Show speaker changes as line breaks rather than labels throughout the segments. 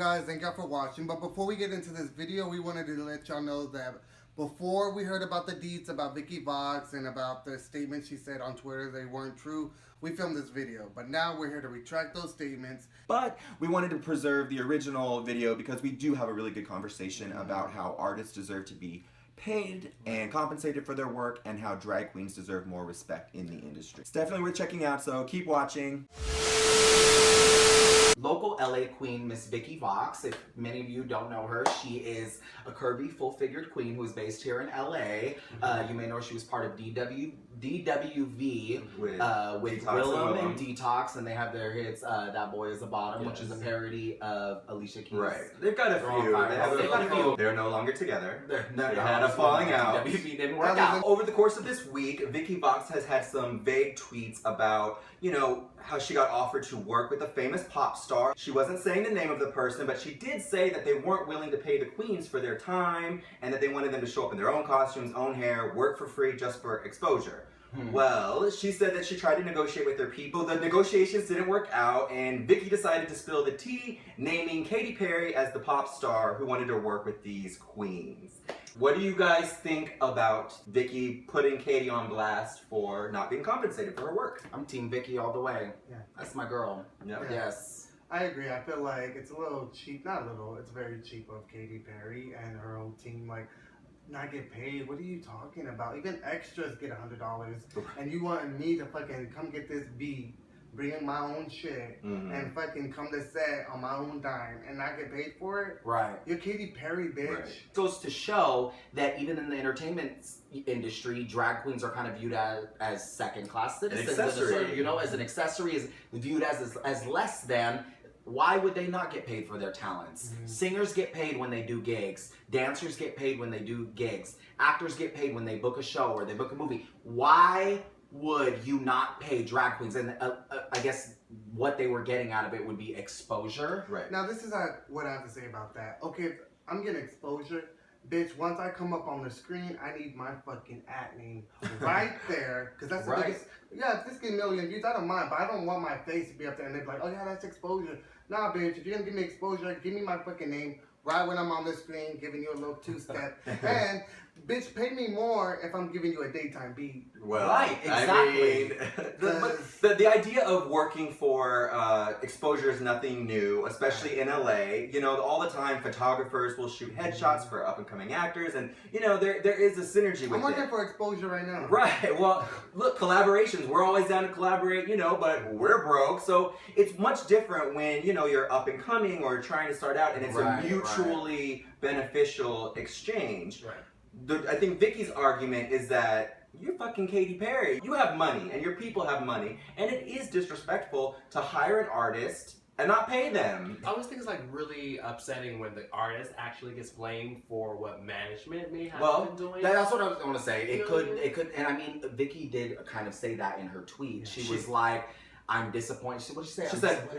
guys, thank y'all for watching. But before we get into this video, we wanted to let y'all know that before we heard about the deets about Vicky Vox and about the statements she said on Twitter, they weren't true, we filmed this video. But now we're here to retract those statements.
But we wanted to preserve the original video because we do have a really good conversation about how artists deserve to be paid and compensated for their work and how drag queens deserve more respect in the industry. It's definitely worth checking out, so keep watching.
Local LA queen, Miss Vicky Vox. If many of you don't know her, she is a curvy, full-figured queen who is based here in LA. You may know she was part of DWV with Willem and Detox, and they have their hits, That Boy Is a Bottom, which is a parody of Alicia Keys.
Right. They've got a few. They've got a few. They're no longer together. They had a falling out.
DWV didn't work out.
Over the course of this week, Vicky Vox has had some vague tweets about, you know, how she got offered to work with a famous pop star. She wasn't saying the name of the person, but she did say that they weren't willing to pay the queens for their time and that they wanted them to show up in their own costumes, own hair, work for free just for exposure. Well, she said that she tried to negotiate with their people. The negotiations didn't work out, and Vicky decided to spill the tea, naming Katy Perry as the pop star who wanted to work with these queens. What do you guys think about Vicky putting Katy on blast for not being compensated for her work?
I'm Team Vicky all the way. Yeah. That's my girl.
Yeah.
Yes.
I agree. I feel like it's a little cheap. Not a little. It's very cheap of Katy Perry and her whole team. Like, not get paid. What are you talking about? Even extras get $100, and you want me to fucking come get this beat, bring in my own shit, and fucking come to set on my own dime and not get paid for it?
Right.
You're Katy Perry, bitch.
Right. Goes to show that even in the entertainment industry, drag queens are kind of viewed as second-class citizens.
An accessory.
You know, as an accessory, is viewed as less than. Why would they not get paid for their talents? Singers get paid when they do gigs. Dancers get paid when they do gigs. Actors get paid when they book a show or they book a movie. Why would you not pay drag queens? And I guess what they were getting out of it would be exposure.
Right. Now, this is what I have to say about that. Okay, I'm getting exposure. Bitch, once I come up on the screen, I need my fucking at name right there. Because that's the biggest. Yeah, if this get a million views, I don't mind. But I don't want my face to be up there and they're like, oh yeah, that's exposure. Nah, bitch, if you're going to give me exposure, give me my fucking name right when I'm on the screen, giving you a little two-step. And, bitch, pay me more if I'm giving you a daytime beat.
Well,
right, exactly.
I mean, the idea of working for exposure is nothing new, especially in LA. You know, all the time photographers will shoot headshots for up-and-coming actors, and, you know, there is a synergy with it.
I'm working for exposure right now.
Right, well, look, collaborations, we're always down to collaborate, you know, but we're broke, so it's much different when, you know, you're up-and-coming or trying to start out, and it's a mutually beneficial exchange. Right. I think Vicky's argument is that you're fucking Katy Perry. You have money, and your people have money, and it is disrespectful to hire an artist and not pay them.
I always think it's like really upsetting when the artist actually gets blamed for what management may have been doing.
That's what I was going to say. It could, and I mean, Vicky did kind of say that in her tweet. She was like, I'm disappointed. What did she say?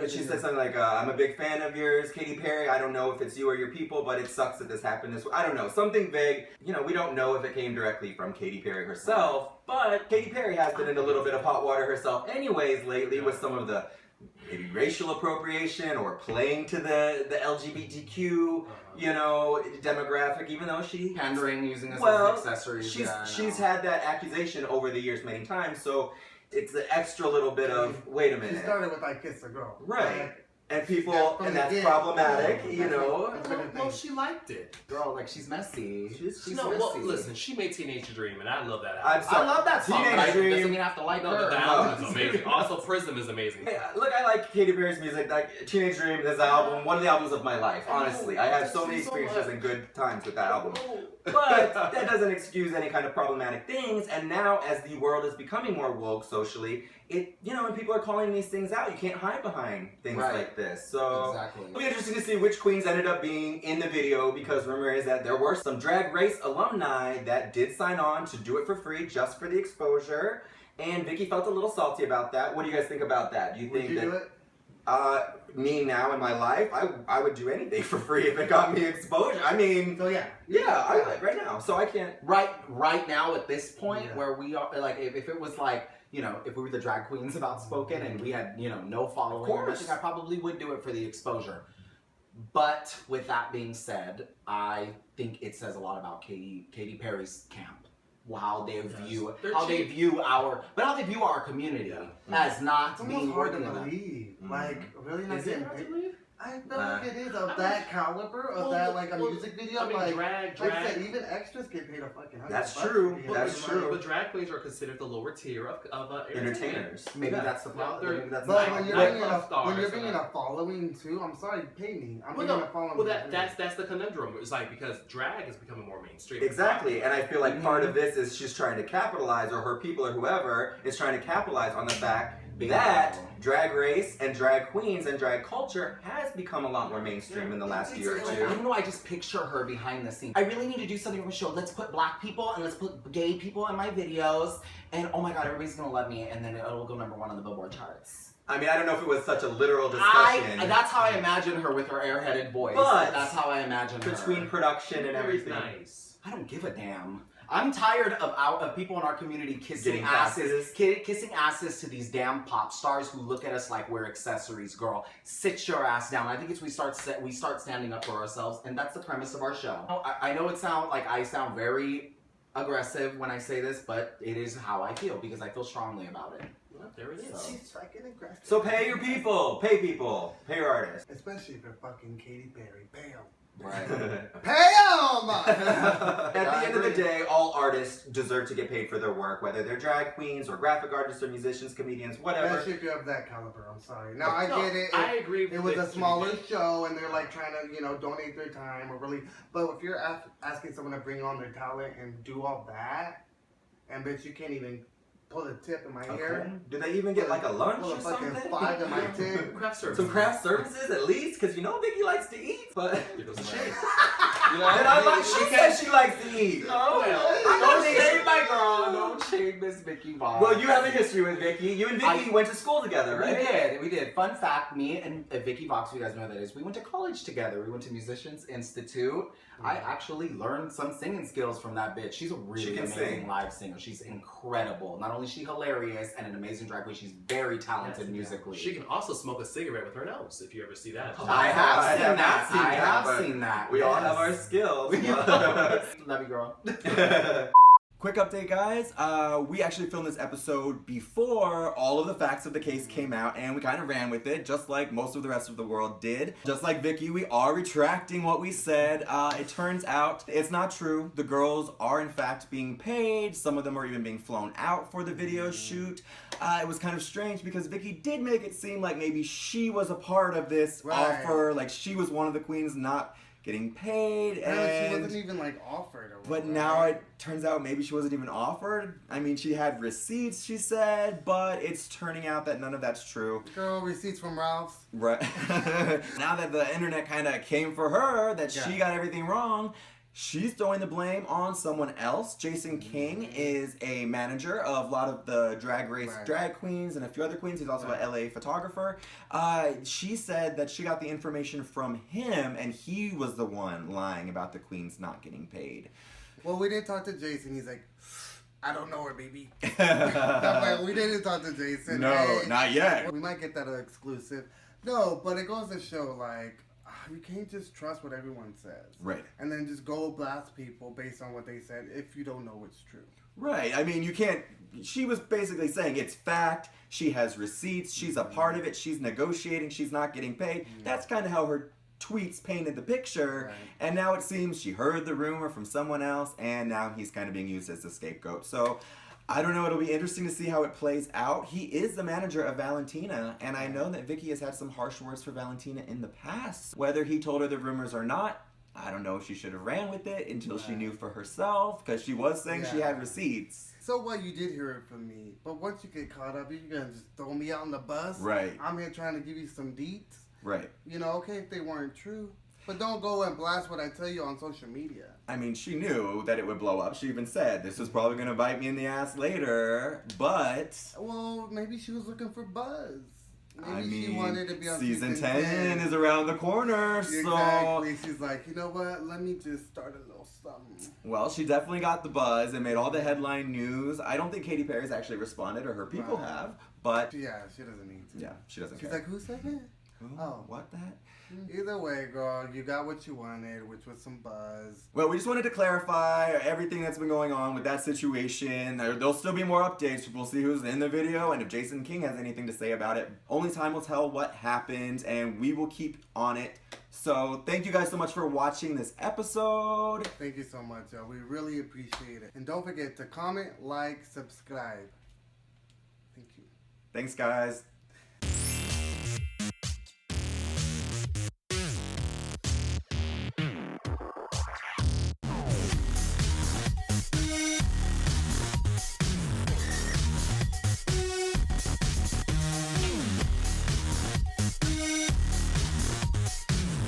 She said something like, I'm a big fan of yours, Katy Perry. I don't know if it's you or your people, but it sucks that this happened this way. I don't know. Something vague. You know, we don't know if it came directly from Katy Perry herself, but Katy Perry has been in a little bit of hot water herself anyways lately with some of the maybe racial appropriation or playing to the LGBTQ, you know, demographic, even though she...
Pandering, using us as accessories.
She's had that accusation over the years many times, so... It's the extra little bit of, wait a minute.
She started with I Kissed a Girl.
Right. And people, and that's problematic, you know.
Well, she liked it.
Girl, like, she's messy. She's messy.
Well, listen, she made Teenage Dream, and I love that
album. I love that song, but I doesn't mean have to like her.
The album is amazing. Also, Prism is amazing.
Hey, look, I like Katy Perry's music. Like, Teenage Dream, this album, one of the albums of my life, honestly. I have so many experiences and good times with that album. But that doesn't excuse any kind of problematic things, and now as the world is becoming more woke socially, you know, when people are calling these things out, you can't hide behind things like this. So it'll be interesting to see which queens ended up being in the video, because rumor is that there were some Drag Race alumni that did sign on to do it for free just for the exposure, and Vicky felt a little salty about that. What do you guys think about that? Do you think
do it?
Me now in my life, I would do anything for free if it got me exposure. I mean,
so
I would right now. So I can't.
Right now at this point where we are, like, if it was like, you know, if we were the drag queens of OUTspoken and we had, you know, no following or nothing, I probably would do it for the exposure. But with that being said, I think it says a lot about Katy Perry's camp. How they view how they view our community as not
it's
being
almost hard
worthy
to
enough.
believe. Like, really not
Is it
getting
hard to
paid?
believe?
I feel like it is of that caliber, of that like a music video.
I mean,
like
drag.
I said, even extras get paid a fucking $100.
That's true.
to be in
That's
it.
true.
But drag queens are considered the lower tier of
Entertainers.
Maybe
Yeah.
that's the problem. Maybe that's
But
not-
when you're
Like
bringing
pop stars
when you're
and
bringing
that.
a following too, I'm sorry, pay me. I'm
Well,
bringing
no,
a following.
well, that's the conundrum. It's like because drag is becoming more mainstream.
Exactly, and I feel like part of this is she's trying to capitalize, or her people or whoever is trying to capitalize on the fact that Drag Race and drag queens and drag culture has become a lot more mainstream in the last year or
I
two.
don't know, I just picture her behind the scenes. I really need to do something for a show. Let's put black people and let's put gay people in my videos. And oh my god, everybody's gonna love me. And then it'll go #1 on the Billboard charts.
I mean, I don't know if it was such a literal discussion.
That's how I imagine her with her airheaded voice.
But
that's how I imagine her.
between production and everything.
Nice.
I don't give a damn. I'm tired of people in our community kissing
Getting
asses to these damn pop stars who look at us like we're accessories. Girl, sit your ass down. I think it's we start standing up for ourselves, and that's the premise of our show. I know I sound very aggressive when I say this, but it is how I feel because I feel strongly about it.
Well, there it is.
So.
She's fucking aggressive.
So pay your people, pay your artists.
Especially if you're fucking Katy Perry. Bam.
Right.
Pay 'em!
At the end of the day, all artists deserve to get paid for their work, whether they're drag queens or graphic artists or musicians, comedians, whatever.
Especially if you're of that caliber. I'm sorry. Now I get it.
I agree.
It was a smaller show, and they're like trying to, donate their time or really. But if you're asking someone to bring on their talent and do all that, and bitch, you can't even pull a tip in my hair.
Do they even get like a lunch
Pull a
or
fucking
something?
5 in my tip.
Craft service.
Some craft services at least, because Vicky likes to eat. But
There goes the shade.
and I like she says she likes to eat.
Oh,
I
don't
think-
shade my girl. Don't shade Miss Vicky Vox.
Well, you have a history with Vicky. You and Vicky went to school together, right?
We did. Fun fact, me and Vicky Vox, you guys know who that is, we went to college together. We went to Musicians Institute. I actually learned some singing skills from that bitch. She's a really
can
amazing
sing.
live singer. She's incredible. Not only is she hilarious and an amazing drag queen, she's very talented musically.
She can also smoke a cigarette with her nose, if you ever see that.
I have
I
seen
have
that.
not seen
I
that,
have
but
seen that.
We all
Yes.
have our skills.
Love you, girl.
Quick update, guys. We actually filmed this episode before all of the facts of the case came out, and we kind of ran with it, just like most of the rest of the world did. Just like Vicky, we are retracting what we said. It turns out it's not true. The girls are in fact being paid. Some of them are even being flown out for the video shoot. It was kind of strange because Vicky did make it seem like maybe she was a part of this offer, like she was one of the queens not getting paid,
She
and
wasn't even like offered. Or
but
whatever,
now
right?
it turns out maybe she wasn't even offered. I mean, she had receipts, she said, but it's turning out that none of that's true.
Girl, receipts from Ralph's.
Right. Now that the internet kind of came for her, that she got everything wrong, she's throwing the blame on someone else. Jason King is a manager of a lot of the Drag Race drag queens and a few other queens. He's also an LA photographer. She said that she got the information from him and he was the one lying about the queens not getting paid.
Well, we did talk to Jason. He's like, I don't know her, baby. I'm like, we didn't talk to Jason.
No,
Hey.
not yet.
We might get that exclusive. No, but it goes to show, like, you can't just trust what everyone says.
Right.
And then just go blast people based on what they said if you don't know it's true.
Right. I mean, you can't. She was basically saying it's fact. She has receipts. She's a part of it. She's negotiating. She's not getting paid. That's kind of how her tweets painted the picture.
Right.
And now it seems she heard the rumor from someone else, and now he's kind of being used as a scapegoat. So I don't know. It'll be interesting to see how it plays out. He is the manager of Valentina, and I know that Vicky has had some harsh words for Valentina in the past. Whether he told her the rumors or not, I don't know if she should have ran with it until she knew for herself, because she was saying she had receipts.
So what, you did hear it from me. But once you get caught up, you're going to just throw me out on the bus?
Right.
I'm here trying to give you some deets.
Right.
You know, okay if they weren't true. But don't go and blast what I tell you on social media.
I mean, she knew that it would blow up. She even said, this was probably going to bite me in the ass later, but...
Well, maybe she was looking for buzz. Maybe
I mean,
she wanted to be on
season 10 is around the corner, so...
Exactly. She's like, you know what? Let me just start a little something.
Well, she definitely got the buzz and made all the headline news. I don't think Katy Perry's actually responded, or her people have, but...
Yeah, she doesn't need to.
Yeah, she doesn't
She's
care.
like, who said it?
Ooh,
Oh.
what that?
Either way, girl, you got what you wanted, which was some buzz.
Well, we just wanted to clarify everything that's been going on with that situation. There'll still be more updates. We'll see who's in the video and if Jason King has anything to say about it. Only time will tell what happened, and we will keep on it. So thank you guys so much for watching this episode.
Thank you so much, y'all. We really appreciate it. And don't forget to comment, like, subscribe. Thank you.
Thanks, guys.